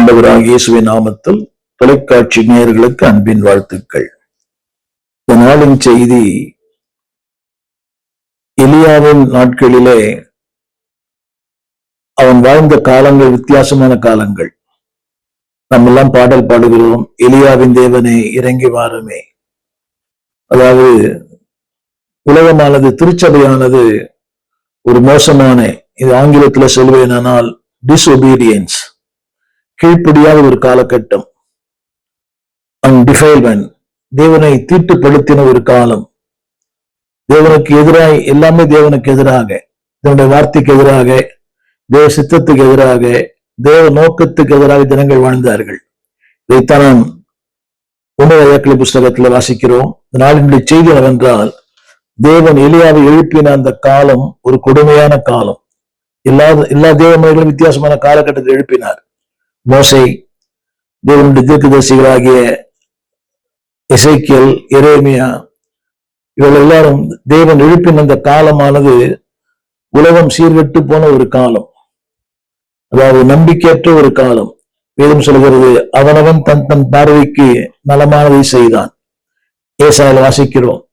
ஆண்டவராகிய இயேசுவின் நாமத்தில் தொலைக்காட்சி நேயர்களுக்கு அன்பின் வாழ்த்துக்கள். இந்த நாளின் செய்தி, எலியாவின் நாட்களிலே அவன் வாழ்ந்த காலங்கள் வித்தியாசமான காலங்கள். நம்ம எல்லாம் பாடல் பாடுகிறோம், எலியாவின் தேவனே இறங்கி வாருமே. அதாவது உலகமானது, திருச்சபையானது ஒரு மோசமான, இது ஆங்கிலத்துல சொல்வேனால் டிஸ்ஒபீடியன்ஸ், கீழ்ப்படியாத ஒரு காலகட்டம். அன்டிஃபைல்மென்ட், தேவனை தீட்டுப்படுத்தின ஒரு காலம். தேவனுக்கு எதிராக, எல்லாமே தேவனுக்கு எதிராக, தேவனுடைய வார்த்தைக்கு எதிராக, தேவ சித்தத்துக்கு எதிராக, தேவ நோக்கத்துக்கு எதிராக ஜனங்கள் வாழ்ந்தார்கள். இதைத்தான் நாம் உணவு புஸ்தகத்துல வாசிக்கிறோம். இந்த நாளினுடைய செய்தி என்னவென்றால், தேவன் எலியாவை எழுப்பின அந்த காலம் ஒரு கொடுமையான காலம். எல்லா தேவமணிகளும் வித்தியாசமான காலகட்டத்தில் எழுப்பினார். மோசே, தேவனுடைய தீர்க்கதரிசிகளாகிய எசேக்கியேல், எரேமியா, இவர்கள் எல்லாரும் தேவன் எழுப்பின அந்த காலமானது உலகம் சீர்கெட்டு போன ஒரு காலம். அதாவது நம்பிக்கையற்ற ஒரு காலம். வேதம் சொல்கிறது, அவனவன் தன் தன் பார்வைக்கு நலமானதை செய்தான். ஏசாயால வாசிக்கிறோம்,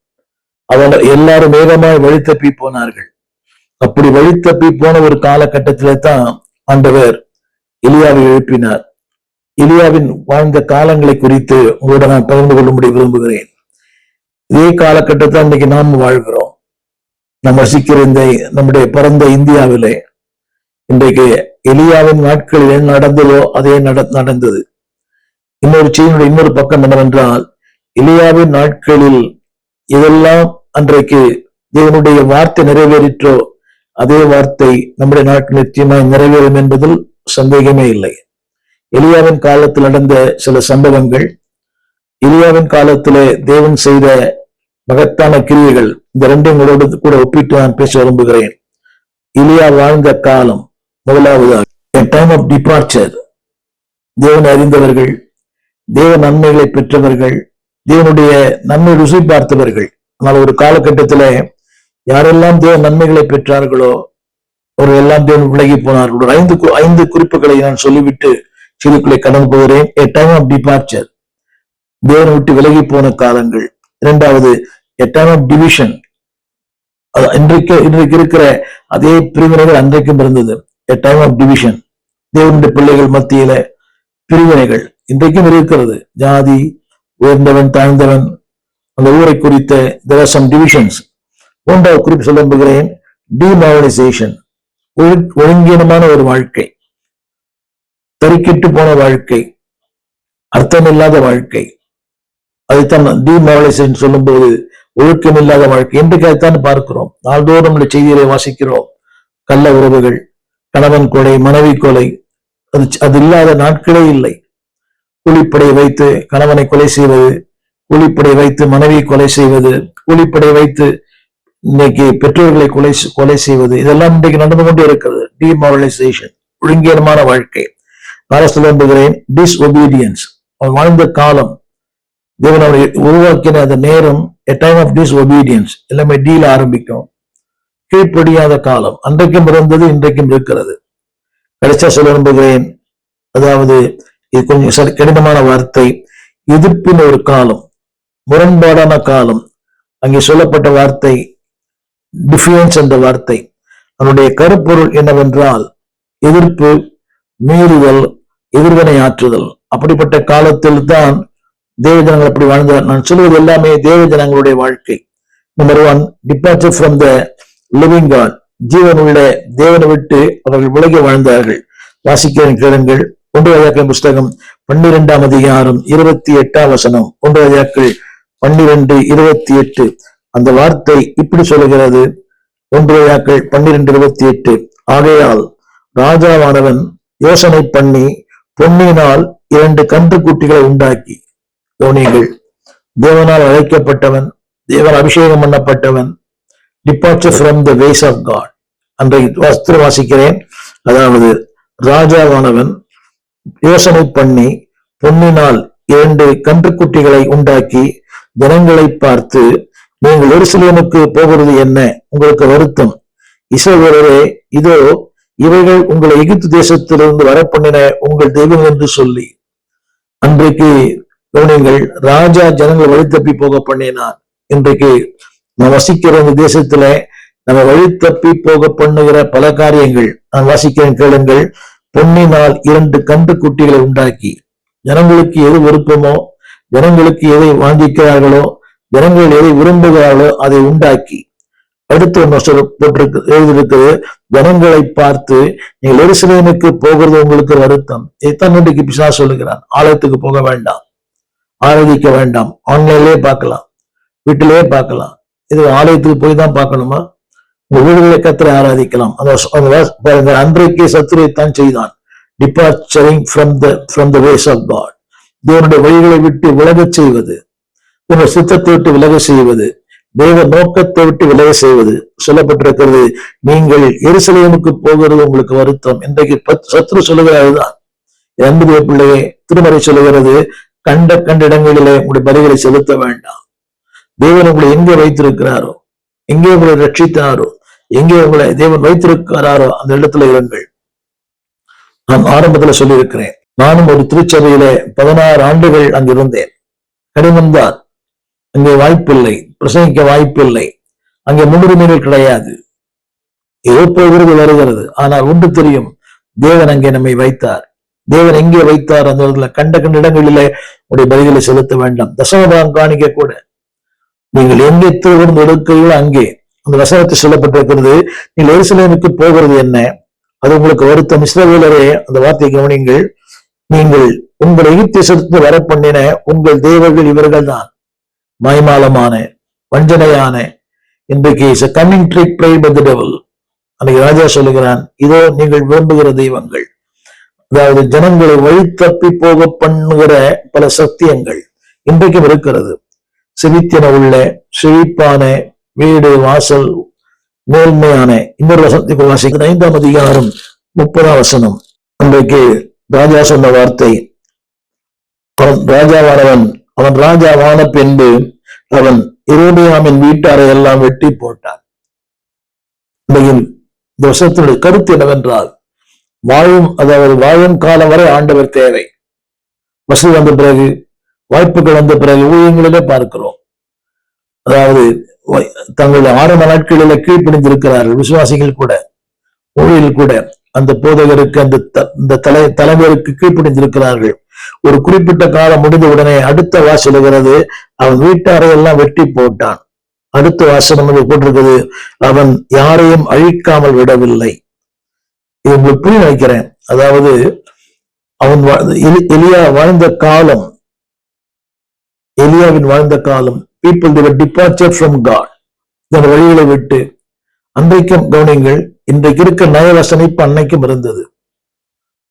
அவன் எல்லாரும் வேகமாய் வழி தப்பி போனார்கள். அப்படி வழி தப்பி போன ஒரு காலகட்டத்திலே தான் ஆண்டவர் எலியாவை எழுப்பினார். எலியாவின் வாழ்ந்த காலங்களை குறித்து உங்களோட நான் பகிர்ந்து கொள்ளும்படி விரும்புகிறேன். இதே காலகட்டத்தை இன்னைக்கு நாம் வாழ்கிறோம். நாம் வசிக்கிற இந்த நம்முடைய பிறந்த இந்தியாவிலே இன்றைக்கு எலியாவின் நாட்களில் என்ன நடந்ததோ அதே நடந்தது. இன்னொரு செய்தியுடைய இன்னொரு பக்கம் என்னவென்றால், எலியாவின் நாட்களில் இதெல்லாம் அன்றைக்கு தேவனுடைய வார்த்தை நிறைவேறிற்றோ அதே வார்த்தை நம்முடைய நாட்டில் நிச்சயமாய் நிறைவேறும் என்பதில் சந்தேகமே இல்லை. எலியாவின் காலத்தில் நடந்த சில சம்பவங்கள், எலியாவின் காலத்திலே தேவன் செய்த மகத்தான கிரியைகள், இந்த ரெண்டையும் கூட ஒப்பிட்டு நான் பேச விரும்புகிறேன். எலியா வாழ்ந்த காலம், முதலாவதாக டைம் ஆஃப் டிபார்ச்சர். தேவன் அறிந்தவர்கள், தேவ நன்மைகளை பெற்றவர்கள், தேவனுடைய நன்மை ருசி பார்த்தவர்கள். ஆனால் ஒரு காலகட்டத்தில யாரெல்லாம் தேவ நன்மைகளை பெற்றார்களோ அவர்கள் எல்லாம் தேவன் விலகி போனார்கள். ஐந்து குறிப்புகளை நான் சொல்லிவிட்டு சிறுக்குள்ளே கடந்து போகிறேன். A time of departure, தேவனை விட்டு விலகி போன காலங்கள். இரண்டாவது, A time of division, இன்றைக்கு இருக்கிற அதே பிரிவினைகள் அன்றைக்கும் இருந்தது. A time of division, தேவனுடைய பிள்ளைகள் மத்தியில பிரிவினைகள் இன்றைக்கும் இருக்கிறது. ஜாதி, உயர்ந்தவன் தாழ்ந்தவன், அந்த ஊரை குறித்த there are some divisions. மூன்றாவது குறிப்பு சொல்ல விரும்புகிறேன், டிமாரலைசேஷன், ஒழுங்கீனமான ஒரு வாழ்க்கை, தறிக்கிட்டு போன வாழ்க்கை, அர்த்தமில்லாத வாழ்க்கை. அதைத்தான் டிமாரலைசேஷன் சொல்லும் போது ஒழுக்கம் இல்லாத வாழ்க்கை. இன்றைக்கு அதைத்தான் பார்க்கிறோம். நாள்தோறும் நம்முடைய செய்திகளை வாசிக்கிறோம். கள்ள உறவுகள், கணவன் கொலை, மனைவி கொலை, அது இல்லாத நாட்களே இல்லை. கூலிப்படை வைத்து கணவனை கொலை செய்வது, கூலிப்படை வைத்து மனைவியை கொலை செய்வது, கூலிப்படை வைத்து இன்னைக்கு பெற்றோர்களை கொலை செய்வது, இதெல்லாம் இன்றைக்கு நடந்து கொண்டே இருக்கிறது. டிமாரலைசேஷன், ஒழுங்கீனமான வாழ்க்கை. சொல்லுகிறேன், டிஸ்ஒபீடியன்ஸ், அவன் வாழ்ந்த காலம், தேவன் அவரை உருவாக்கின அந்த நேரம், a time of disobedience, எல்லாமே டீல ஆரம்பிக்கும். கீழ்ப்படியாத காலம் அன்றைக்கும் இருந்தது, இன்றைக்கும் இருக்கிறது. கடைசியா சொல்ல விரும்புகிறேன், அதாவது இது கொஞ்சம் கடினமான வார்த்தை, எதிர்ப்பின் ஒரு காலம், முரண்பாடான காலம். அங்கே சொல்லப்பட்ட வார்த்தை டிஃபியன்ஸ் என்ற வார்த்தை. அதனுடைய கருப்பொருள் என்னவென்றால் எதிர்ப்பு, மீறுதல், எதிர்வினை ஆற்றுதல். அப்படிப்பட்ட காலத்தில் தான் தேவ ஜனங்கள் அப்படி வாழ்ந்தார். நான் சொல்வது எல்லாமே தேவ ஜனங்களுடைய வாழ்க்கை. Number 1, departure from the living God, ஜீவனுள்ள தேவனை விட்டு அவர்கள் விலகி வாழ்ந்தார்கள். வாசிக்கிறேன், கேளுங்கள். 1 ராஜாக்கள் புஸ்தகம் 12ஆம் அதிகாரம் 28ஆம் வசனம். 1 ராஜாக்கள் 12:28. அந்த வார்த்தை இப்படி சொல்லுகிறது. 1 ராஜாக்கள் 12:28. ஆகையால் ராஜாவானவன் யோசனை பண்ணி பொன்னினால் 2 கன்றுக்குட்டிகளை உண்டாக்கி. கவனியுங்கள், தேவனால் அழைக்கப்பட்டவன், தேவன் அபிஷேகம் பண்ணப்பட்டவன், departure from the ways of God. அன்றைக்கு வாசிக்கிறேன். அதாவது ராஜாவானவன் யோசனை பண்ணி பொன்னினால் 2 கன்றுக்குட்டிகளை உண்டாக்கி ஜனங்களை பார்த்து, நீங்கள் எருசலேமுக்கு போகிறது என்ன? உங்களுக்கு வருத்தம். இஸ்ரவேலரே, இதோ இவைகள் உங்களை எகிப்து தேசத்திலிருந்து வரப்பண்ணின உங்கள் தெய்வம் என்று சொல்லி. அன்றைக்கு கவனிங்கள், ராஜா ஜனங்களை வழி தப்பி போக பண்ணினான். இன்றைக்கு நான் வசிக்கிற இந்த தேசத்துல நம்ம வழி தப்பி போக பண்ணுகிற பல காரியங்கள் நான் வாசிக்கிறேன், கேளுங்கள். பொன்னினால் 2 கன்று குட்டிகளை உண்டாக்கி, ஜனங்களுக்கு எது விருப்பமோ, ஜனங்களுக்கு எதை வாங்கிக்கிறார்களோ, ஜனங்கள் எதை விரும்புகிறார்களோ அதை உண்டாக்கி, அடுத்து போட்டிருக்கு, எழுதியிருக்கிறது, ஜனங்களை பார்த்து நீங்கள் எருசலேமுக்கு போகிறது உங்களுக்கு வருத்தம். இதைத்தான் இன்றைக்கு பிசாசு சொல்லுகிறான். ஆலயத்துக்கு போக வேண்டாம், ஆராதிக்க வேண்டாம், ஆன்லைன்லயே பார்க்கலாம், வீட்டிலேயே பார்க்கலாம். இது ஆலயத்துக்கு போய் தான் பார்க்கணுமா? உங்க வீடுகளை கர்த்தரை ஆராதிக்கலாம். பாருங்க, அன்றைக்கே சத்துருவைத்தான் செய்தான். Departuring from the ways of God. தேவனுடைய வழிகளை விட்டு விலகச் செய்வது, தேவனுடைய சித்தத்தை விட்டு விலக செய்வது, தேவ நோக்கத்தை விட்டு விலக செய்வது சொல்லப்பட்டிருக்கிறது. நீங்கள் எருசலேமுக்கு போகிறது உங்களுக்கு வருத்தம். இன்றைக்கு சத்துரு சொல்லுகிறதுதான். அன்பு பிள்ளையே, திருமறை சொல்லுகிறது, கண்ட இடங்களிலே உங்களுடைய பலிகளை செலுத்த வேண்டாம். தேவன் உங்களை எங்கே வைத்திருக்கிறாரோ, எங்கே உங்களை ரட்சித்தாரோ, எங்கே உங்களை தேவன் வைத்திருக்கிறாரோ அந்த இடத்துல இருங்கள். நான் ஆரம்பத்துல சொல்லியிருக்கிறேன், நானும் ஒரு திருச்சபையில 16 ஆண்டுகள் அங்கிருந்தேன். கடினம்தான், அங்கே வாய்ப்பில்லை, பிரசங்கிக்க வாய்ப்பில்லை, அங்கே முன்னுரிமைகள் கிடையாது. ஏதோ போகிறது வருகிறது. ஆனால் ஒன்று தெரியும், தேவன் அங்கே நம்மை வைத்தார். தேவன் எங்கே வைத்தார் அந்த இடத்துல கண்ட இடங்களிலே உடைய பலிகளை செலுத்த வேண்டாம். தசமபாகம் காணிக்க கூட நீங்கள் எங்கே திருவிழந்து எடுக்கிறீர்களோ அங்கே அந்த வசனத்தை சொல்லப்பட்டிருக்கிறது. நீங்கள் எருசலேமுக்கு போகிறது என்ன? அது உங்களுக்கு வருத்தம். இஸ்ரவேலரே, அந்த வார்த்தை கவனிங்கள். நீங்கள் உங்கள் எகிப்து தேசத்திலிருந்து வர பண்ணின உங்கள் தேவர்கள் இவர்கள் தான். மாய்மாலமான, வஞ்சனையான, இன்றைக்கு is a cunning trick played by the devil. அன்னைக்கு ராஜா சொல்லுகிறான், இதோ நீங்கள் விரும்புகிற தெய்வங்கள். அதாவது ஜனங்களை வழி தப்பி போக பண்ணுகிற பல சத்தியங்கள் இன்றைக்கும் இருக்கிறது. செவித்தின உள்ள செழிப்பான வீடு வாசல் மேல்மையான. இன்னொரு வசனத்தை வாசிக்கிற 5ஆம் அதிகாரம் 30ஆம் வசனம். அன்றைக்கு ராஜா சொன்ன வார்த்தை, ராஜாவானவன் அவன் ராஜாவான பின்பு அவன் எரோபியாமின் வீட்டாரை எல்லாம் வெட்டி போட்டான். இந்த வருஷத்தினுடைய கருத்து என்னவென்றால், வாழும் காலம் வரை ஆண்டவர் தேவை. வசதி வந்த பிறகு, வாய்ப்புகள் வந்த பிறகு ஊழியங்களிலே பார்க்கிறோம். அதாவது தங்களுடைய ஆரம்ப நாட்களில கீழ்ப்பணிந்திருக்கிறார்கள். விசுவாசிகள் கூட, ஊழியர்கள் கூட அந்த போதகருக்கு, அந்த தலைவருக்கு கீழ்ப்பணிந்திருக்கிறார்கள். ஒரு குறிப்பிட்ட காலம் முடிந்த உடனே அடுத்த வாசலுகிறது, அவன் வீட்டாரை எல்லாம் வெட்டி போட்டான். அடுத்த வாசனம் போட்டிருக்கிறது, அவன் யாரையும் அழிக்காமல் விடவில்லை. இது உங்களுக்கு புரிய வைக்கிறேன். அதாவது அவன் எலியா வாழ்ந்த காலம், எலியாவின் வாழ்ந்த காலம், people they were departed from God. இந்த வழிகளை விட்டு அன்றைக்கும் கவனிங்கள், இன்றைக்கு இருக்க நயவசனிப்பு அன்னைக்கும் இருந்தது.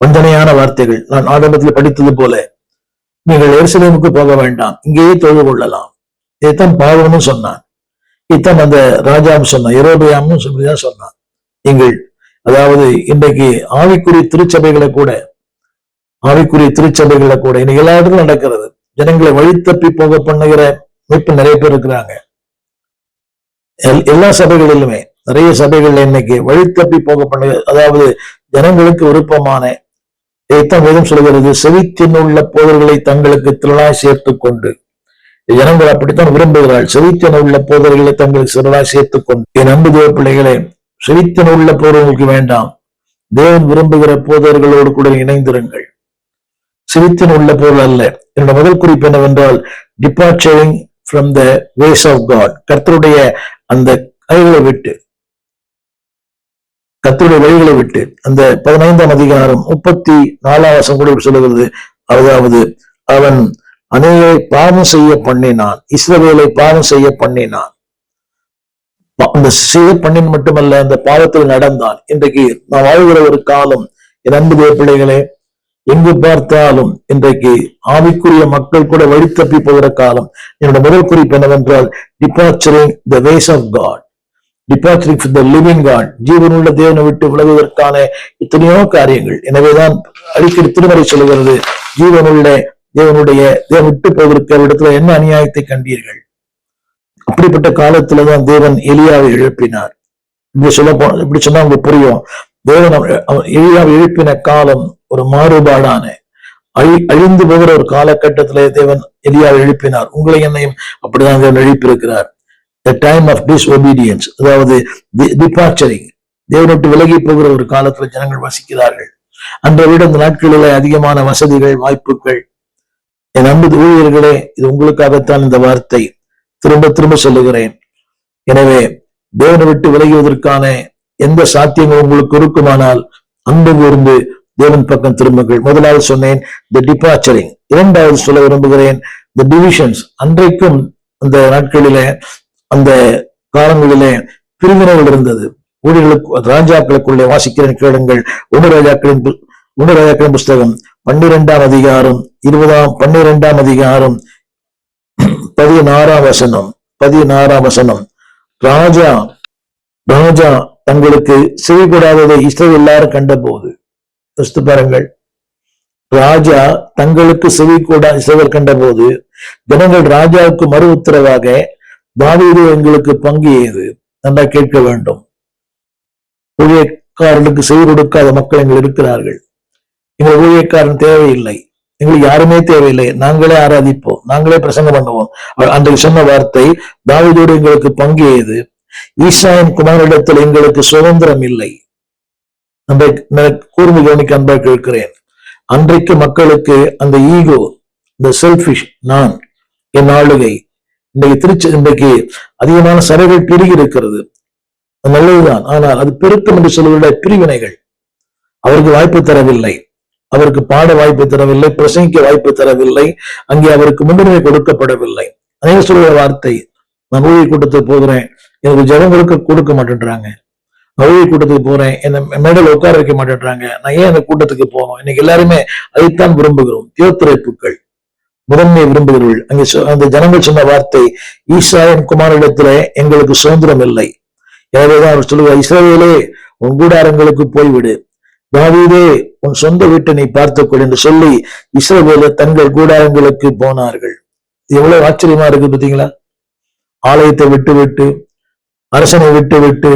வஞ்சனையான வார்த்தைகள். நான் ஆரம்பத்தில் படித்தது போல, நீங்கள் எருசலேமுக்கு போக வேண்டாம், இங்கேயே தொழுது கொள்ளலாம். இதைத்தான் பாவம்னு சொன்னான். இதைத்தான் அந்த ராஜாவும் சொன்னான், எரோபியாமும் சொல்லிதான் சொன்னான். நீங்கள் அதாவது இன்றைக்கு ஆவிக்குரிய திருச்சபைகளை கூட இன்னைக்கு எல்லா இடத்துக்கும் நடக்கிறது. ஜனங்களை வழி தப்பி போக பண்ணுகிற மீட்பு நிறைய பேர் இருக்கிறாங்க. எல்லா சபைகளிலுமே, நிறைய சபைகள்ல இன்னைக்கு வழி தப்பி போக பண்ணுகிற, அதாவது ஜனங்களுக்கு விருப்பமான, இதைத்தான் வேதம் சொல்கிறது, செவித்தினுள்ள போதர்களை தங்களுக்கு திரளாய் சேர்த்துக் கொண்டு. ஜனங்கள் அப்படித்தான் விரும்புகிறாள். செவித்தினுள்ள போதர்களை தங்களுக்கு திரளாய் சேர்த்துக் கொண்டு. என் அன்பு தேவ பிள்ளைகளே, செவித்தினுள்ள போதர்களுக்கு வேண்டாம், தேவன் விரும்புகிற போதர்களோடு கூட இணைந்திருங்கள். செவித்தின் உள்ள போதல் அல்ல. என்னோட முதல் குறிப்பு என்னவென்றால், departuring from the ways of God. கர்த்தருடைய அந்த கைகளை விட்டு, கர்த்தருடைய வழிகளை விட்டு. அந்த 15ஆம் அதிகாரம் 34ஆம் வசனம் கூட சொல்லுகிறது, அதாவது அவன் அநேகரை பாவம் செய்ய பண்ணினான், இஸ்ரவேலை பாவம் செய்ய பண்ணினான். அந்த செய்ய பண்ணின் மட்டுமல்ல, அந்த பாவத்தில் நடந்தான். இன்றைக்கு நான் வாழ்கிற ஒரு காலம், என் அன்பு தேவ பிள்ளைகளே, எங்கு பார்த்தாலும் இன்றைக்கு ஆவிக்குரிய மக்கள் கூட வழி தப்பி போகிற காலம். என்னோட முதல் குறிப்பு என்னவென்றால், departuring the ways of God, departuring from the living God. ஜீவனுள்ள தேவனை விட்டு விலகுவதற்கான எத்தனையோ காரியங்கள். எனவேதான் அடிக்கடி திருமறை சொல்லுகிறது, ஜீவனுள்ள தேவனுடைய தேவன் விட்டு போவதற்கு இடத்துல என்ன அநியாயத்தை கண்டீர்கள். அப்படிப்பட்ட காலத்துலதான் தேவன் எலியாவை எழுப்பினார். இப்படி சொன்னா உங்களுக்கு புரியும். தேவன் எலியாவை எழுப்பின காலம் ஒரு மாறுபாடான அழிந்து போகிற ஒரு காலகட்டத்திலே தேவன் எலியாவை எழுப்பினார். உங்களை என்னையும் அப்படிதான் தேவன் எழுப்பியிருக்கிறார். The time of disobedience, அதாவது டிபார்ச்சரிங், தேவனை விட்டு விலகி போகிற ஒரு காலத்துல ஜனங்கள் வசிக்கிறார்கள். அன்றை விட இந்த நாட்களிலே அதிகமான வசதிகள், வாய்ப்புகள். என் அன்பு ஊழியர்களே, இது உங்களுக்காகத்தான் இந்த வார்த்தை திரும்ப திரும்ப சொல்லுகிறேன். எனவே தேவனை விட்டு விலகுவதற்கான எந்த சாத்தியங்கள் உங்களுக்கு இருக்குமானால் அன்பு கூர்ந்து தேவன் பக்கம் திரும்புங்கள். முதலாவது சொன்னேன் தி டிபார்ச்சரிங். இரண்டாவது சொல்ல விரும்புகிறேன் தி டிவிஷன்ஸ். அன்றைக்கும் அந்த நாட்களிலே, அந்த காலங்களிலே பிரிவினைகள் இருந்தது. ஊழியர்களுக்கு, ராஜாக்களுக்குள்ளே வாசிக்கிறேன் கேளுங்கள். ஒன்று ராஜாக்களின் புஸ்தகம் 12ஆம் அதிகாரம் 12ஆம் அதிகாரம் 16ஆம் வசனம். ராஜா தங்களுக்கு செய்யக்கூடாததை இஸ்ரவேல் எல்லாரும் கண்ட போது, பாருங்கள், ராஜா தங்களுக்கு செவிக்கூடா இஸ்ரவேல் கண்ட போது ஜனங்கள் ராஜாவுக்கு மறு உத்தரவாக, தாவீது எங்களுக்கு பங்கு ஏது? நல்லா கேட்க வேண்டும். ஊழியக்காரர்களுக்கு செவி கொடுக்காத மக்கள் எங்கள் இருக்கிறார்கள். எங்கள் ஊழியக்காரன் தேவையில்லை, எங்களுக்கு யாருமே தேவையில்லை, நாங்களே ஆராதிப்போம், நாங்களே பிரசங்கம் பண்ணுவோம். அன்றைக்கு சொன்ன வார்த்தை, தாவீதோடு எங்களுக்கு பங்கு ஏது? ஈசாயின் குமாரிடத்தில் எங்களுக்கு சுதந்திரம் இல்லை. கூர்ந்து கவனிக்க அன்பா கேட்கிறேன். அன்றைக்கு மக்களுக்கு அந்த ஈகோ, இந்த செல்பிஷ், நான், என் ஆளுகை, இன்றைக்கு அதிகமான சபைகள் பெருகி இருக்கிறது. நல்லதுதான். ஆனால் அது பெருக்கம் என்று சொல்லுகிற பிரிவினைகள் அவருக்கு வாய்ப்பு தரவில்லை. அவருக்கு பாட வாய்ப்பு தரவில்லை, பிரசங்கிக்க வாய்ப்பு தரவில்லை, அங்கே அவருக்கு முன்னுரிமை கொடுக்கப்படவில்லை. அதே சொல்லுகிற வார்த்தை, நான் ஊழிய கூட்டத்துக்கு போகிறேன், எனக்கு ஜனங்களுக்கு கொடுக்க மாட்டேன்றாங்க. நான் ஊழிய கூட்டத்துக்கு போறேன், என்ன மேடையில் உட்கார வைக்க மாட்டேன்றாங்க. நான் ஏன் அந்த கூட்டத்துக்கு போகணும்? இன்னைக்கு எல்லாருமே அதைத்தான் விரும்புகிறோம். தியோத்திரைப்புக்கள் முதன்மை விரும்புகிறவர்கள். அங்கே அந்த ஜனங்கள் சொன்ன வார்த்தை, ஈசாயின் குமாரிடத்துல எங்களுக்கு சுதந்திரம் இல்லை. எனவேதான் அவர் சொல்லுவார், இஸ்ரவேலே உன் கூடாரங்களுக்கு போய்விடு, தாவீதே உன் சொந்த வீட்டை நீ பார்த்துக்கொள் என்று சொல்லி இஸ்ரவேல தங்கள் கூடாரங்களுக்கு போனார்கள். எவ்வளவு ஆச்சரியமா இருக்கு பார்த்தீங்களா? ஆலயத்தை விட்டு விட்டு, அரசனை விட்டு விட்டு,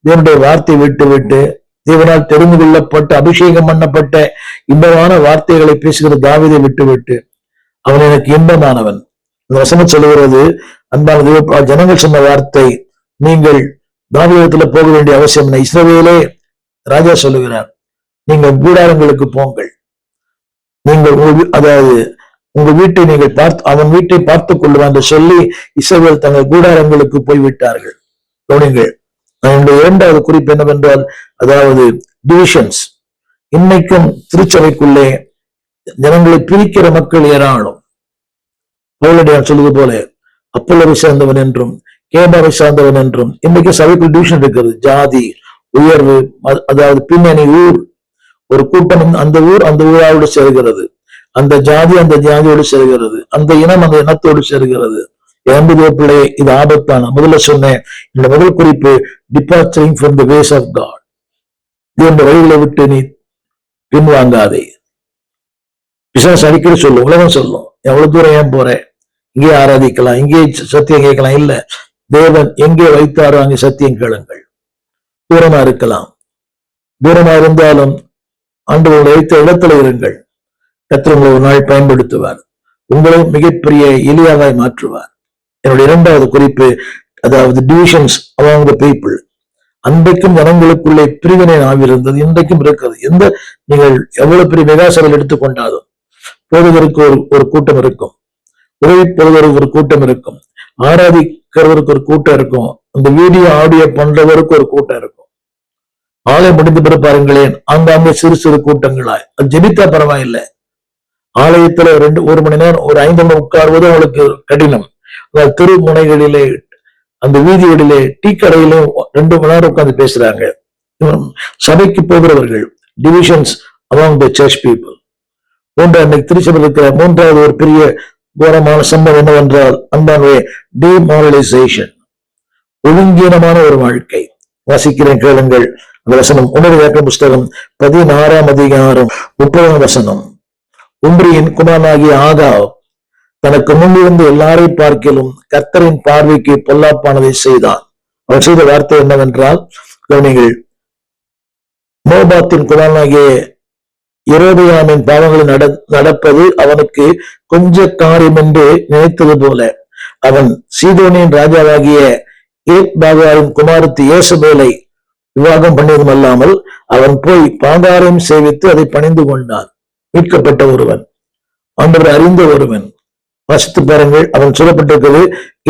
தேவனுடைய வார்த்தை விட்டு விட்டு, தேவனால் தெரிந்து கொள்ளப்பட்ட, அபிஷேகம் பண்ணப்பட்ட இன்பமான வார்த்தைகளை பேசுகிற தாவீதை விட்டு விட்டு, அவன் எனக்கு இன்பமானவன். இந்த வசனம் சொல்லுகிறது, அன்பான ஜனங்கள் சொன்ன வார்த்தை, நீங்கள் தாவீதத்துல போக வேண்டிய அவசியம் இல்லை. இஸ்ரவேலே, ராஜா சொல்லுகிறார், நீங்கள் கூடாரங்களுக்கு போங்கள். நீங்கள் அதாவது உங்க வீட்டை நீங்கள் அவன் வீட்டை பார்த்துக் கொள்வான் என்று சொல்லி இஸ்ரவேல் தங்கள் கூடாரங்களுக்கு போய்விட்டார்கள். கவனிங்கள். என்னுடைய இரண்டாவது குறிப்பு என்னவென்றால், அதாவது டிவிஷன்ஸ். இன்னைக்கும் திருச்சபைக்குள்ளே ஜனங்களை பிரிக்கிற மக்கள் ஏராளம். பவுலடியார் சொல்வது போல, அப்பல்லவை சார்ந்தவன் என்றும் கேபாவை சார்ந்தவன் என்றும். இன்னைக்கு சபைக்குள் டிவிஷன் இருக்கிறது. ஜாதி, உயர்வு, அதாவது பின்னணி, ஊர். ஒரு கூட்டம் அந்த ஊரோடு சேர்கிறது, அந்த ஜாதி அந்த ஜாதியோடு சேர்கிறது, அந்த இனம் அந்த இனத்தோடு சேர்கிறது. பிள்ளை, இது ஆபத்தான. முதல்ல சொன்னேன், இந்த முதல் குறிப்பு, departuring from the ways of God. இந்த வழிகளை விட்டு நீ பின்வாங்காதே. பிசாசு அடிக்கடி சொல்லும், உலகம் சொல்லும், எவ்வளவு தூரம் ஏன் போற, இங்கே ஆராதிக்கலாம், இங்கே சத்தியம் கேட்கலாம். இல்ல, தேவன் எங்கே வைத்தாரோ அங்கே சத்தியம் கேளுங்கள். தூரமா இருக்கலாம், தூரமா இருந்தாலும் ஆண்டவர்களை வைத்த இடத்துல இருங்கள். கர்த்தர் உங்களை ஒரு நாள் பயன்படுத்துவார், உங்களை மிகப்பெரிய எலியாவாய் மாற்றுவார். என்னுடைய இரண்டாவது குறிப்பு, அதாவது டிவிஷன்ஸ் அமாங் தி பீப்புள். அன்றைக்கும் ஜனங்களுக்குள்ளே பிரிவினை ஆகியிருந்தது, இன்றைக்கும் இருக்கிறது. நீங்கள் எவ்வளவு பெரிய மெகாசபையில் எடுத்துக்கொண்டாலும் போதுவருக்கு ஒரு கூட்டம் இருக்கும், உதவி போதுவருக்கு ஒரு கூட்டம் இருக்கும், ஆராதிக்கிறவருக்கு ஒரு கூட்டம் இருக்கும், அந்த வீடியோ ஆடியோ பண்றவருக்கு ஒரு கூட்டம் இருக்கும். ஆலயம் முடிந்து பிற பாருங்களேன், ஆங்காங்கே சிறு சிறு கூட்டங்களாய். அது ஜெபித்தா பரவாயில்லை. ஆலயத்துல 1 மணி நேரம், ஒரு 5 மணி உட்காருவது அவங்களுக்கு கடினம். தெரு முனைகளிலே, அந்த வீதிகளிலே, டீ கடையிலும் 2 மணி நேரம் உட்கார்ந்து பேசுறாங்க. சபைக்கு போகிறவர்கள், divisions among the search people. அன்னைக்கு திருச்சபையில் இருக்கிற மூன்றாவது ஒரு பெரிய கோரமான சம்பவம் என்னவென்றால், அன்பானவே, டிமாரலைசேஷன், ஒழுங்கீனமான ஒரு வாழ்க்கை. வாசிக்கிறேன் கேளுங்கள். அந்த வசனம் 1 யாக்கோபு புஸ்தகம் 16ஆம் அதிகாரம் 30ஆம் வசனம். உம்ரியின் குமாரனாகிய ஆகாப் தனக்கு முன்னிருந்து எல்லாரை பார்க்கிலும் கர்த்தரின் பார்வைக்கு பொல்லாப்பானதை செய்தான். அவர் செய்த வார்த்தை என்னவென்றால், கவனிங்கள், மோபாத்தின் குமாரனாகிய யெரொபெயாமின் பாவங்களில் நடப்பது அவனுக்கு கொஞ்ச காரியம் என்று நினைத்தது போல அவன் சீதோனின் ராஜாவாகிய ஏத்பாகாரின் குமாரத்தி யேசபேலை விவாகம் பண்ணியதும் அல்லாமல் அவன் போய் பாகாரையும் சேவித்து அதை பணிந்து கொண்டான். மீட்கப்பட்ட ஒருவன், ஆண்டவரை அறிந்த ஒருவன். வாசித்து பாருங்கள், அவன் சொல்லப்பட்டிருக்கிறது,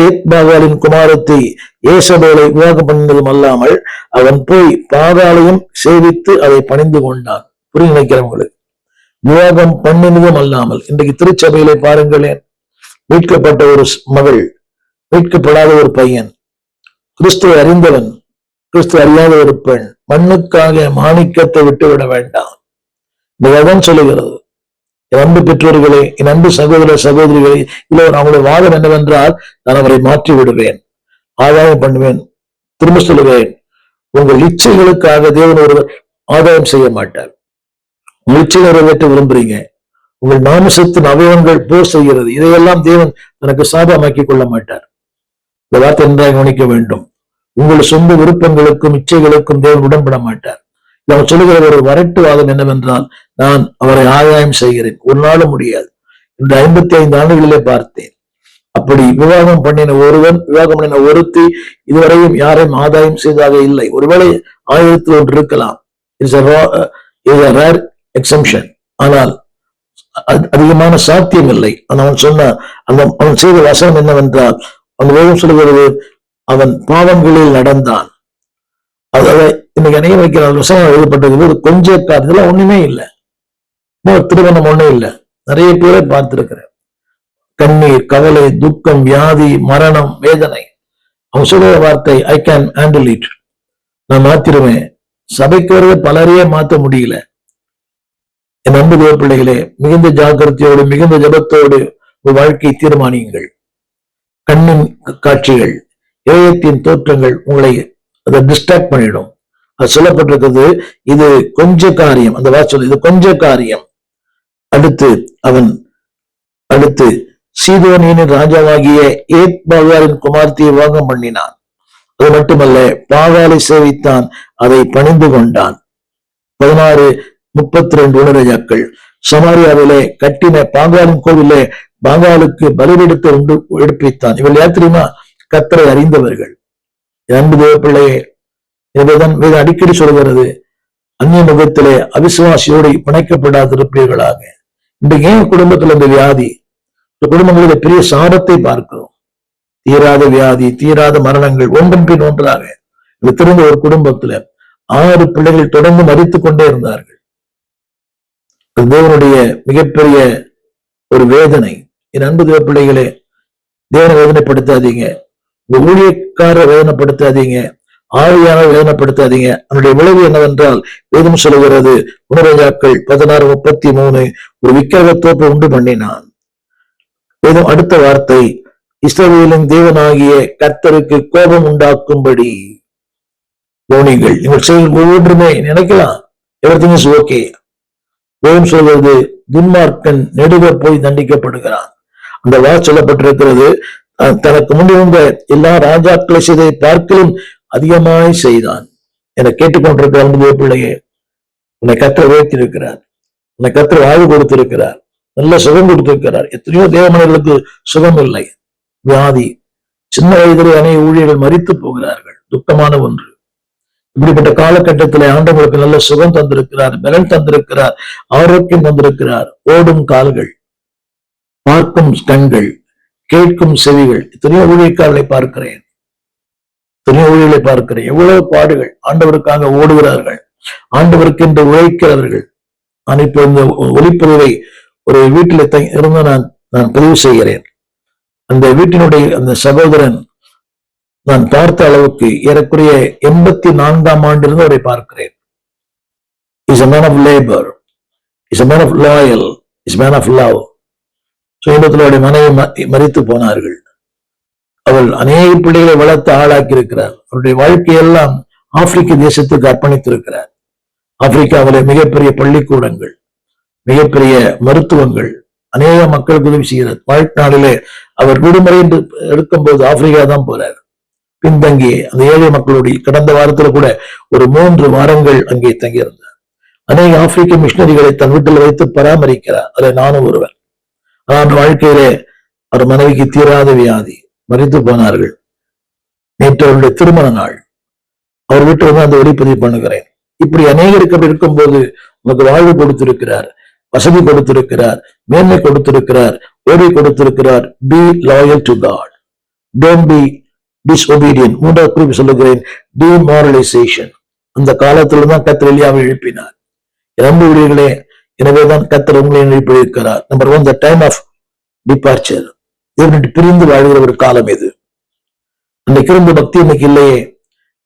ஏத்பாகாலின் குமாரத்தை யேசபேலை விவாகம் பண்ணினதும் அல்லாமல் அவன் போய் பாகாலையும் சேவித்து அதை பணிந்து கொண்டான். புரிய நினைக்கிறவங்களுக்கு, விவாகம் பண்ணினதும் அல்லாமல். இன்றைக்கு திருச்சபையிலே பாருங்களேன், மீட்கப்பட்ட ஒரு மகள், மீட்கப்படாத ஒரு பையன், கிறிஸ்துவை அறிந்தவன், கிறிஸ்து அறியாத ஒரு பெண், மண்ணுக்காக மாணிக்கத்தை விட்டுவிட வேண்டாம். இந்த சொல்லுகிறது. என் அன்பு பெற்றோர்களே, என் அன்பு சகோதர சகோதரிகளே, இல்லை அவங்களுடைய வாதம் என்னவென்றால், நான் அவரை மாற்றி விடுவேன், ஆதாயம் பண்ணுவேன். திரும்ப சொல்லுவேன், உங்கள் இச்சைகளுக்காக தேவன் ஒருவர் ஆதாயம் செய்ய மாட்டார். உங்கள் இச்சை நிறைவேற்ற விரும்புறீங்க, உங்கள் மாமிசத்தின் அவயவங்கள் போர் செய்கிறது, இதையெல்லாம் தேவன் தனக்கு சாதமாக்கி கொள்ள மாட்டார். இந்த வார்த்தை நன்றாக கவனிக்க வேண்டும். உங்கள் சொந்த விருப்பங்களுக்கும் இச்சைகளுக்கும் தேவன் உடன்பட மாட்டார். அவன் சொல்லுகிற ஒரு வரட்டு வாதம் என்னவென்றால், நான் அவரை ஆதாயம் செய்கிறேன். ஒரு நாளும் முடியாது. இந்த 55 ஆண்டுகளிலே பார்த்தேன். அப்படி விவாகம் பண்ணின ஒருவன், விவாகம் பண்ணின ஒருத்தி இதுவரையும் யாரையும் ஆதாயம் செய்ததாக இல்லை. ஒருவேளை 1001 இருக்கலாம், எக்ஸம்ஷன், ஆனால் அதிகமான சாத்தியம் இல்லை. அவன் சொன்ன அவன் செய்த வசனம் என்னவென்றால், அவன் வேதம் சொல்லுகிறது, அவன் பாவங்களில் நடந்தான். அதாவது இன்னைக்கு அநேக வைக்கிற வசனம் எழுதப்பட்டது கொஞ்ச காலத்துல ஒண்ணுமே இல்லை, திருமணம் ஒண்ணும் இல்லை. நிறைய பேரை பார்த்திருக்கிறேன். கண்ணீர், கவலை, துக்கம், வியாதி, மரணம், வேதனை. அவன் சொல்ற வார்த்தை, ஐ கேன் ஹேண்டில் இட், நான் மாத்திருவேன். சபைக்கு வருவது பலரையே மாற்ற முடியல. என் அன்பு தேவ பிள்ளைகளே, மிகுந்த ஜாக்கிரதையோடு மிகுந்த ஜபத்தோடு ஒரு வாழ்க்கையை தீர்மானியுங்கள். கண்ணின் காட்சிகள், இதயத்தின் தோற்றங்கள் உங்களை அதை டிஸ்ட்ராக்ட் பண்ணிடும். அது சொல்லப்பட்டிருக்கிறது, இது கொஞ்ச காரியம். அந்த வார்த்தை இது கொஞ்ச காரியம். அடுத்து சீதோனியின் ராஜாவாகிய ஏத்பாகாரின் குமார்த்தியை விவாகம் பண்ணினான். அது மட்டுமல்ல, பாகாலை சேவித்தான், அதை பணிந்து கொண்டான். 16:32 உணரஜாக்கள். சமாரியாவிலே கட்டின பாகாலின் கோவிலே பாகாலுக்கு பலிபீடத்தை எடுப்பித்தான். இவள் யார் தெரியுமா? கர்த்தரை அறிந்தவர்கள். அன்பு தேவ பிள்ளையே, எனவேதான் வேதம் அடிக்கடி சொல்கிறது, அந்நிய முகத்திலே அவிசுவாசியோடு பிணைக்கப்படாதிருப்பீர்களாக. இன்றைக்கு ஏன் குடும்பத்துல இந்த வியாதி? இந்த குடும்பங்களில் பெரிய சாபத்தை பார்க்கிறோம். தீராத வியாதி, தீராத மரணங்கள், ஒன்றன் பின் ஒன்றாக. இது திரும்ப ஒரு குடும்பத்துல 6 பிள்ளைகள் தொடர்ந்து மரித்துக் கொண்டே இருந்தார்கள். தேவனுடைய மிகப்பெரிய ஒரு வேதனை. என் அன்பு தேவ பிள்ளைகளே, தேவனை வேதனைப்படுத்தாதீங்க, உங்க ஊழியக்கார வேதனைப்படுத்தாதீங்க, ஆவியான வேதனைப்படுத்தாதீங்க. அதனுடைய விளைவு என்னவென்றால், வேதம் சொல்லுகிறது, உணரஜாக்கள் 16:33, ஒரு விக்கிரகத்தோப்பு உண்டு பண்ணினான். வேதம் அடுத்த வார்த்தை, இஸ்ரவேலின் தேவனாகிய கர்த்தருக்கு கோபம் உண்டாக்கும்படி. கவனிங்கள், நீங்கள் செய்யும் ஒவ்வொன்றுமே நினைக்கலாம், எவ்ரிதிங் இஸ் ஓகே. வேதம் சொல்வது, துன்மார்க்கன் நெடுக போய் தண்டிக்கப்படுகிறான். அந்த வார்த்தை சொல்லப்பட்டிருக்கிறது, தனக்கு முன்னிருந்த எல்லா ராஜாக்களை செய்ததை பார்க்கலும் அதிகமாய் செய்தான். என கேட்டுக்கொண்டிருக்கிற அன்பு பிள்ளையே, உன்னை கர்த்தர் உயர்த்தியிருக்கிறார், உன்னை கர்த்தர் வாழ்வு கொடுத்திருக்கிறார், நல்ல சுகம் கொடுத்திருக்கிறார். எத்தனையோ தேவமனிதர்களுக்கு சுகம் இல்லை, வியாதி. சின்ன வயதிலே அநேக ஊழியர்கள் மரித்து போகிறார்கள். துக்கமான ஒன்று. இப்படிப்பட்ட காலகட்டத்திலே ஆண்டவர்களுக்கு நல்ல சுகம் தந்திருக்கிறார், பலன் தந்திருக்கிறார், ஆரோக்கியம் தந்திருக்கிறார். ஓடும் கால்கள், பார்க்கும் கண்கள், கேட்கும் செவிகள். எத்தனையோ ஊழியக்காரர்களை பார்க்கிறேன், எவ்வளவு பாடுகள். ஆண்டவருக்காக ஓடுகிறார்கள், ஆண்டவருக்கு என்று உழைக்கிறவர்கள். நான் இப்ப இந்த ஒளிப்பதிவை ஒரு வீட்டில் இருந்து நான் பதிவு செய்கிறேன். அந்த வீட்டினுடைய அந்த சகோதரன் நான் பார்த்த அளவுக்கு ஏறக்குறைய 84ஆம் ஆண்டிலிருந்து அவரை பார்க்கிறேன். Is a man of labor, is a man of loyal, is a man of love. சுயம்பத்தினுடைய மனைவி மரித்து போனார்கள். அவள் அநேக பிள்ளைகளை வளர்த்து ஆளாக்கி இருக்கிறார். அவருடைய வாழ்க்கையெல்லாம் ஆப்பிரிக்க தேசத்துக்கு அர்ப்பணித்திருக்கிறார். ஆப்பிரிக்காவிலே மிகப்பெரிய பள்ளிக்கூடங்கள், மிகப்பெரிய மருத்துவங்கள், அநேக மக்களுக்கு உதவி செய்கிறார். வாழ்நாளிலே அவர் விடுமுறை என்று எடுக்கும்போது ஆப்பிரிக்கா தான் போறார். பின்தங்கி அந்த ஏழை மக்களுடைய கடந்த வாரத்துல கூட ஒரு 3 வாரங்கள் அங்கே தங்கியிருந்தார். அநேக ஆப்பிரிக்க மிஷினரிகளை தன் வீட்டில் வைத்து பராமரிக்கிறார். அதில் நானும் ஒருவர். ஆனால் வாழ்க்கையிலே அவர் மனைவிக்கு தீராத வியாதி, மறித்து போனார்கள். நேற்று அவருடைய திருமண நாள். அவர் வீட்டில் வந்து அந்த ஒளிப்பதிவு பண்ணுகிறேன். இப்படி அநேகருக்கு இருக்கும்போது உனக்கு வாழ்வு கொடுத்திருக்கிறார், வசதி கொடுத்திருக்கிறார், மேன்மை கொடுத்திருக்கிறார், ஓடி கொடுத்திருக்கிறார். Be loyal to God, don't be disobedient. மூன்றாவது குறிப்பு சொல்லுகிறேன், டிமாரலைசேஷன். அந்த காலத்துல தான் கர்த்தர் எலியாவை எழுப்பினார். இரண்டு ஊழியர்களே, எனவேதான் கர்த்தர் உங்களை எழுப்பியிருக்கிறார். Number 1, the time of departure. தேவனை பிரிந்து வாழ்கிற ஒரு காலம் இது. அன்னைக்கு இருந்த பக்தி இன்னைக்கு இல்லையே,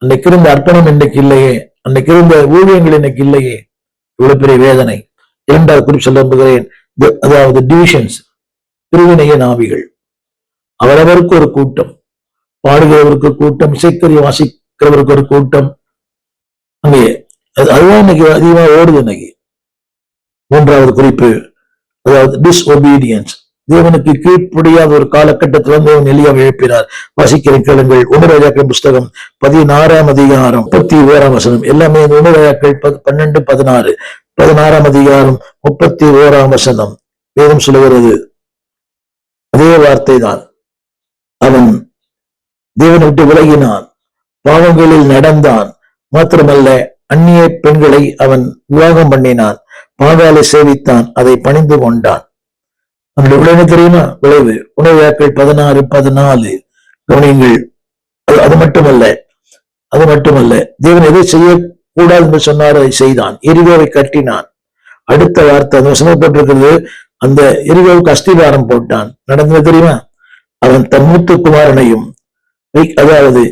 அன்னைக்கு இருந்த அர்ப்பணம் இன்னைக்கு இல்லையே, அன்னைக்கு இருந்த ஊழியங்கள் இன்னைக்கு இல்லையே. இவ்வளவு பெரிய வேதனை. இரண்டாவது குறிப்பு சொல்ல விரும்புகிறேன், அதாவது டிவிஷன்ஸ், பிரிவினைய நாவிகள். அவரவருக்கு ஒரு கூட்டம், பாடுகிறவருக்கு கூட்டம், இசைக்கறி வாசிக்கிறவருக்கு ஒரு கூட்டம். அங்கே அதுதான் இன்னைக்கு அதிகமா ஓடுது இன்னைக்கு. மூன்றாவது குறிப்பு, அதாவது டிஸ்ஒபீடியன்ஸ். தேவனுக்கு கீழ்ப்படியாத ஒரு காலகட்டத்தில் தேவன் எலியாவை எழுப்பினார். வாசிக்கிற கேளுங்கள். 1 ராஜாக்கள் புஸ்தகம் 16ஆம் அதிகாரம் 31ஆம் வசனம். எல்லாமே 1 ராஜாக்கள் 12, 16. 16ஆம் அதிகாரம் 31ஆம் வசனம். வேதம் சொல்லுகிறது அதே வார்த்தை தான். அவன் தேவனை விட்டு விலகினான், பாவங்களில் நடந்தான், மாத்திரமல்ல அந்நிய பெண்களை அவன் விவாகம் பண்ணினான், பாகாலை சேவித்தான், அதை பணிந்து கொண்டான். நம்முடைய விளைவு தெரியுமா? விளைவு 1 ராஜாக்கள் 16, 14. கவனியுங்கள். அது மட்டுமல்ல, தேவன் எதை செய்யக்கூடாது என்று சொன்னார் அதை செய்தான். எரிகோவை கட்டினான். அடுத்த வார்த்தை அந்த வசனப்பட்டிருக்கிறது, அந்த எரிகோவுக்கு அஸ்திவாரம் போட்டான். நடந்தது தெரியுமா? அவன் தன் மூத்த குமாரனையும், அதாவது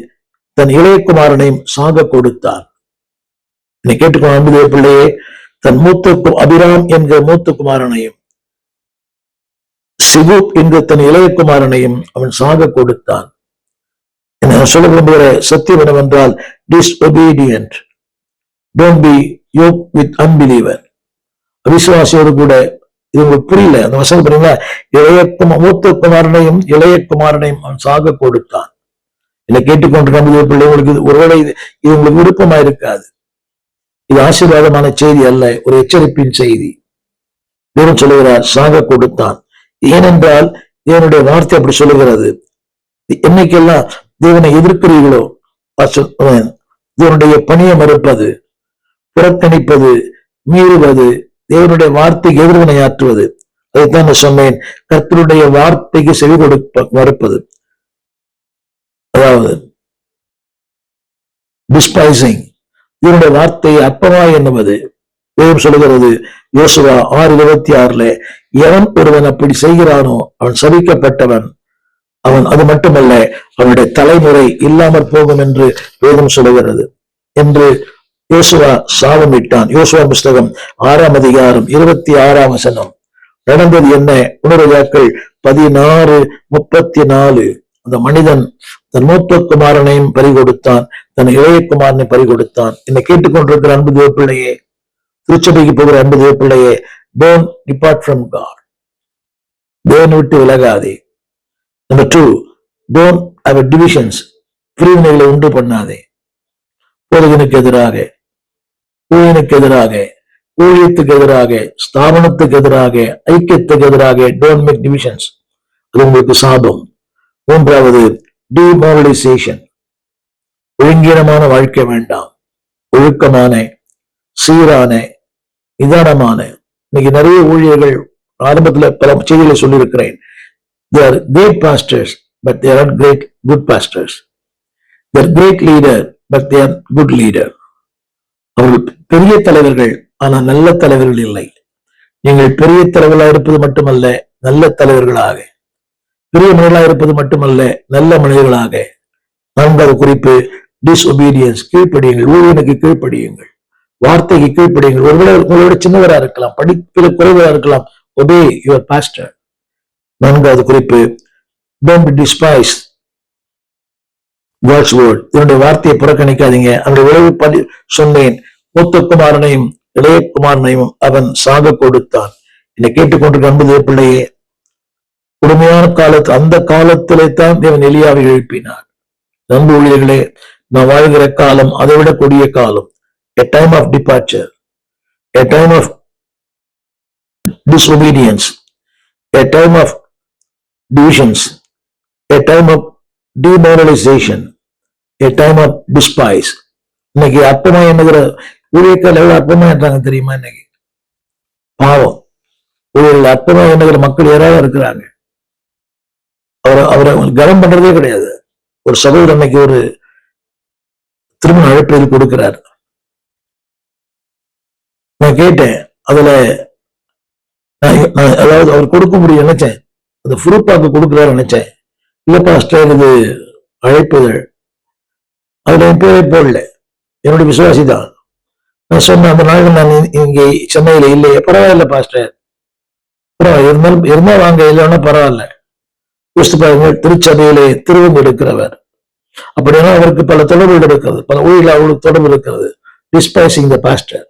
தன் இளைய குமாரனையும் சாக கொடுத்தான். என்னை கேட்டுக்கொண்டு அன்புடைய பிள்ளையே, தன் அபிராம் என்கிற மூத்த குமாரனையும், சிபு என்ற தன் இளைய குமாரனையும் அவன் சாக கொடுத்தான். என்ன சொல்ல விரும்புகிற சத்தியம் என்னவென்றால், disobedient. Don't be yoke with unbeliever. அவிசுவாசியோடு கூட இது உங்களுக்கு புரியல. அந்த வசனம் பாருங்களா, மூத்த குமாரனையும் இளைய குமாரனையும் அவன் சாக கொடுத்தான். என்னை கேட்டுக்கொண்டிருக்க பிள்ளை, உங்களுக்கு ஒருவேளை இது உங்களுக்கு விருப்பமா இருக்காது. இது ஆசீர்வாதமான செய்தி அல்ல, ஒரு எச்சரிப்பின் செய்தி. தேவன் சொல்லுகிறார் சாக கொடுத்தான். ஏனென்றால் தேவனுடைய வார்த்தை அப்படி சொல்லுகிறது. என்னைக்கெல்லாம் தேவனை எதிர்க்கிறீர்களோ, தேவனுடைய பணியை மறுப்பது, புறக்கணிப்பது, மீறுவது, தேவனுடைய வார்த்தைக்கு எதிர்வினையாற்றுவது, அதைத்தான் நான் சொன்னேன். கர்த்தருடைய வார்த்தைக்கு செவி கொடுக்க மறுப்பது, அதாவது டிஸ்பைசிங், இவருடைய வார்த்தையை அற்பமாய் எண்ணுவது. வேதம் சொல்லுகிறது யோசுவா 6:26, எவன் ஒருவன் அப்படி செய்கிறானோ அவன் சபிக்கப்பட்டவன், அவன் அது மட்டுமல்ல அவனுடைய தலைமுறை இல்லாமற் போகும் என்று வேதம் சொல்லுகிறது என்று யோசுவா சாபமிட்டான். யோசுவா புஸ்தகம் 6ஆம் அதிகாரம் 26ஆம் வசனம். நடந்தது என்ன? 1 ராஜாக்கள் 16:34. அந்த மனிதன் தன் மூத்த குமாரனையும் பறிகொடுத்தான், தன் இளைய குமாரனை பறிகொடுத்தான். என்னை கேட்டுக்கொண்டிருக்கிற அன்பு தேவ பிள்ளையே, திருச்சபைக்கு போகிற அன்பு தேவ பிள்ளையே, டோன்ட் டிபார்ட் ஃப்ரம் காட். தேவனை விட்டு விலகாதே. Number 2, don't have divisions. பிரிவினைகளை உண்டு பண்ணாதே. போதகனுக்கு எதிராக, ஊழியனுக்கு எதிராக, ஊழியத்துக்கு எதிராக, ஸ்தாபனத்துக்கு எதிராக, ஐக்கியத்துக்கு எதிராக டோன்ட் மேக் டிவிஷன்ஸ். அது உங்களுக்கு சாபம். 3வது, டிமாரலைசேஷன். ஒழுங்கீனமான வாழ்க்கை வேண்டாம். ஒழுக்கமான, சீரான, நிதானமான. இன்னைக்கு நிறைய ஊழியர்கள், ஆரம்பத்துல பல செய்திகளை சொல்லியிருக்கிறேன். They are great pastors, but they are not great good pastors. They are great leader, but they are good leader. அவர்கள் பெரிய தலைவர்கள், ஆனால் நல்ல தலைவர்கள் இல்லை. நீங்கள் பெரிய தலைவர்களாக இருப்பது மட்டுமல்ல, நல்ல தலைவர்களாக, பெரிய மனிதர்களாக இருப்பது மட்டுமல்ல, நல்ல மனிதர்களாக. 4வது குறிப்பு, டிஸ்ஒபீடியன்ஸ். கீழ்ப்படியுங்கள். ஊழியனுக்கு கீழ்ப்படியுங்கள், வார்த்தைக்கு கீழ்ப்படியுங்கள். ஒருவேளை உங்களோட சின்னவரா இருக்கலாம், படிப்பில் குறைவா இருக்கலாம். Obey your pastor. 4வது குறிப்பு, டோன்ட் டிஸ்பைஸ் God's word. இதனுடைய வார்த்தையை புறக்கணிக்காதீங்க. அந்த விளைவு சொன்னேன். மூத்த குமாரனையும் இளைய குமாரனையும் அவன் சாக கொடுத்தான். என்னை கேட்டுக்கொண்டிருக்க அன்பு பிள்ளையே, கொடுமையான அந்த காலத்திலே தான் தேவன் எலியாவை எழுப்பினார். அன்பு ஊழியர்களே, நான் வாழ்கிற காலம் அதை விட கொடிய காலம். A time of departure. a time of disobedience, a time of divisions, a time of demoralization, a time of despise. இன்னைக்கு அப்பமா என்னங்கிற ஊழியக்கால் எவ்வளவு அப்பமா என்றாங்க தெரியுமா? இன்னைக்கு பாவம் ஊழியர்கள் அப்பமா என்னங்கிற மக்கள் யாராவது இருக்கிறாங்க. அவரை கனம் பண்றதே கிடையாது. ஒரு சகோதரர் அன்னைக்கு ஒரு திருமண அழைப்பு கொடுக்கிறார். நான் கேட்டேன், அதுல அதாவது அவர் கொடுக்க முடியும் நினைச்சேன், அது புரூப்பாக்கு கொடுக்கிறாரு நினைச்சேன். இல்ல பாஸ்டர், இது அழைப்புகள், அதுல என் பேரை போடல, என்னுடைய விசுவாசி தான். நான் சொன்னேன், அந்த நாள் நான் இங்கே சென்னையில இல்லையே. பரவாயில்ல பாஸ்டர், பரவாயில்ல, இருந்தா வாங்க, இல்லைன்னா பரவாயில்ல. யோசித்து பாருங்க, திருச்சபையிலே திருவம் எடுக்கிறவர், அப்படின்னா அவருக்கு பல தொடர்புகள் இருக்கிறது, பல ஊழியர்கள் அவருக்கு தொடர்பு இருக்கிறது. டிஸ்பைசிங் த பாஸ்டர்.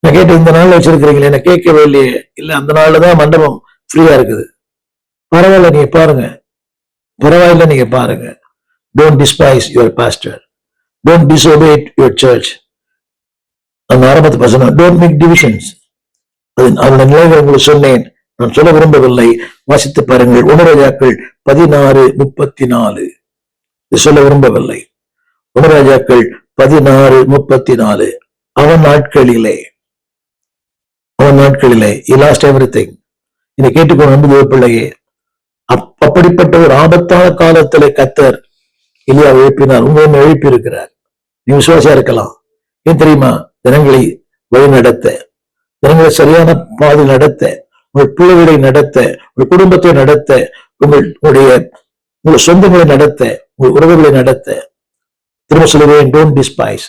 நான் கேட்டேன், இந்த நாள்ல வச்சிருக்கிறீங்களே, என்ன கேட்கவே இல்லையே. இல்ல, அந்த நாள்லதான் மண்டபம் ஃப்ரீயா இருக்குது. பரவாயில்ல, நீங்க பாருங்க, பரவாயில்ல, நீங்க பாருங்க. Don't despise your pastor, don't disobey your search. அந்த ஆரம்பத்து பசங்க, டோன்ட் மேக் டிவிஷன்ஸ். அவருடைய நிலைகளை உங்களுக்கு சொன்னேன், நான் சொல்ல விரும்பவில்லை. வாசித்து பாருங்கள், 1 ராஜாக்கள் 16:34. இது சொல்ல விரும்பவில்லை. 1 ராஜாக்கள் 16:34. அவன் நாட்களிலே he lost everything. இதை கேட்டுக்கொண்டு நம்புகிற பிள்ளையே, அப்படிப்பட்ட ஒரு ஆபத்தான காலத்திலே கர்த்தர் எலியா எழுப்பினார். உங்களை எழுப்பி இருக்கிறார். நீ விசுவாசியா இருக்கலாம். ஏன் தெரியுமா? ஜனங்களை வழி நடத்த, ஜனங்களை சரியான பாதை நடத்த, உங்கள் பிள்ளைகளை நடத்த, உங்கள் குடும்பத்தை நடத்த, உங்கள் சொந்தங்களை நடத்த, உங்கள் உறவுகளை நடத்த. திரும்ப சொல்லுவேன், டோன்ட் டிஸ்பைஸ்.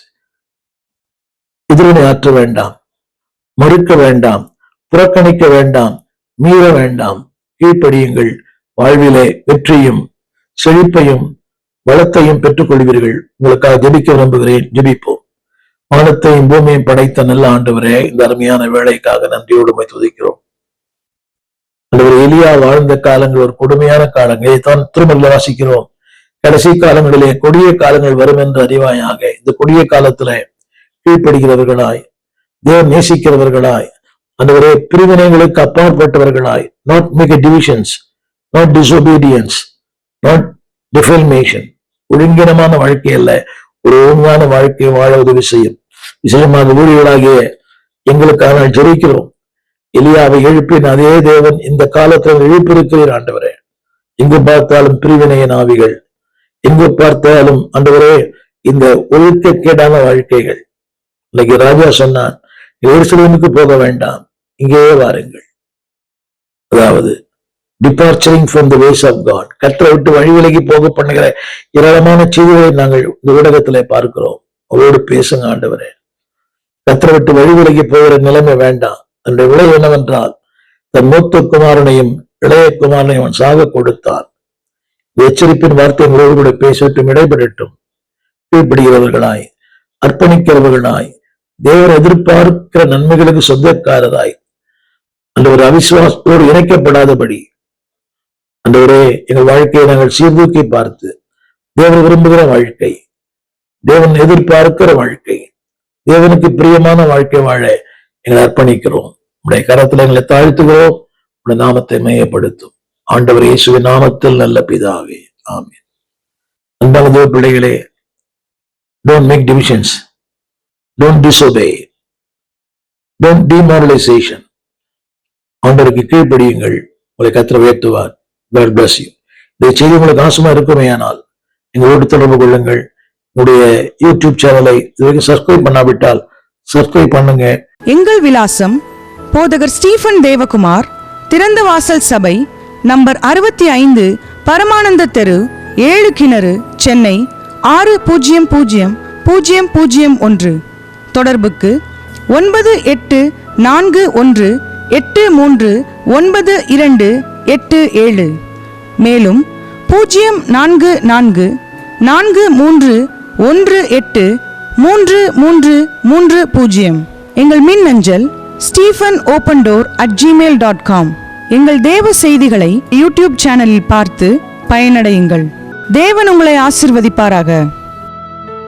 எதிரினை ஆற்ற வேண்டாம், மறுக்க வேண்டாம், புறக்கணிக்க வேண்டாம், மீற வேண்டாம். கீழ்ப்படியுங்கள். வாழ்விலே வெற்றியும் செழிப்பையும் வளத்தையும் பெற்றுக் கொள்வீர்கள். உங்களுக்காக ஜெபிக்க விரும்புகிறேன். ஜெபிப்போம். வானத்தையும் பூமியையும் படைத்த நல்ல ஆண்டவரே, இந்த அருமையான வேலைக்காக நன்றியோடு உம்மை துதிக்கிறோம். ஒரு எலியா வாழ்ந்த காலங்கள் ஒரு கொடுமையான காலங்கள். இதைத்தான் திருமலையில வாசிக்கிறோம். கடைசி காலங்களிலே கொடிய காலங்கள் வரும் என்று அறிவாயாக. இந்த கொடிய காலத்துல கீழ்ப்படுகிறவர்களாய், தேவன் நேசிக்கிறவர்களாய், ஆண்டவரே, பிரிவினைகளுக்கு அப்பாற்பட்டவர்களாய், not make divisions, not disobedience, not defamation, ஒழுங்கினமான வாழ்க்கை அல்ல, ஒரு ஒழுங்கான வாழ்க்கையை வாழ உதவி செய்யும். விசேஷமாக ஊழியர்களாகிய எங்களுக்காக ஜெபிக்கிறோம். எலியாவை எழுப்பின அதே தேவன் இந்த காலத்தில் எழுப்பியிருக்கிறீர் ஆண்டவரே. எங்கு பார்த்தாலும் பிரிவினையின் ஆவிகள், எங்கு பார்த்தாலும் ஆண்டவரே இந்த ஒழுக்கக்கேடான வாழ்க்கைகள். இன்னைக்கு ராஜா சொன்னான், எருசலேமுக்கு போக வேண்டாம், இங்கேயே வாருங்கள். அதாவது departuring from the ways of God, கர்த்தரை விட்டு வழி விலகி போக பண்ணுகிற ஏராளமான செய்திகளை நாங்கள் இந்த ஊடகத்திலே பார்க்கிறோம். அவரோடு பேசுங்க ஆண்டவரே. கர்த்தரை விட்டு வழி விலகி போகிற நிலைமை வேண்டாம். அதனுடைய விளைவு என்னவென்றால், தன் மூத்த குமாரனையும் இளைய குமாரனையும் அவன் சாக கொடுத்தான். எச்சரிப்பின் வார்த்தை உங்களோடு கூட பேசட்டும், இடைபெறட்டும். கீழ்ப்படுகிறவர்களாய், அர்ப்பணிக்கிறவர்களாய், தேவன் எதிர்பார்க்கிற நன்மைகளுக்கு சொந்தக்காரராய், அந்த ஒரு அவிசுவாசத்தோடு இணைக்கப்படாதபடி ஆண்டவரே எங்கள் வாழ்க்கையை நாங்கள் சீர்தூக்கி பார்த்து, தேவன் விரும்புகிற வாழ்க்கை, தேவன் எதிர்பார்க்கிற வாழ்க்கை, தேவனுக்கு பிரியமான வாழ்க்கை வாழ எங்களை அர்ப்பணிக்கிறோம். உடைய கரத்துல எங்களை தாழ்த்துகிறோம். உடைய நாமத்தை மையப்படுத்தும். ஆண்டவர் இயேசுவின் நாமத்தில் நல்ல பிதாவே, ஆமென். அன்பான தேவ பிள்ளைகளே, don't make divisions, don't disobey, don't demoralization. ஆண்டவருக்கு கீழ்ப்படியுங்கள். உங்களை கர்த்தர் உயர்த்துவார். God bless you. இந்த செய்தி உங்களுக்கு ஆசமா இருக்குமேயானால் எங்களோடு தொடர்பு கொள்ளுங்கள். உங்களுடைய யூடியூப் சேனலை இதுவரைக்கும் சப்ஸ்கிரைப் பண்ணாவிட்டால் சப்ஸ்கிரைப் பண்ணுங்க. எங்கள் விலாசம் போதகர் ஸ்டீபன் தேவகுமார், திறந்த வாசல் சபை, நம்பர் 65, பரமானந்த தெரு, 7 கிணறு, சென்னை 600001. தொடர்புக்கு 9841839287. மேலும் 044431833330. எங்கள் மின்னஞ்சல் stephen.opendoor@gmail.com. எங்கள் தேவ செய்திகளை யூடியூப் சேனலில் பார்த்து பயனடையுங்கள். தேவன் உங்களை ஆசீர்வதிப்பாராக.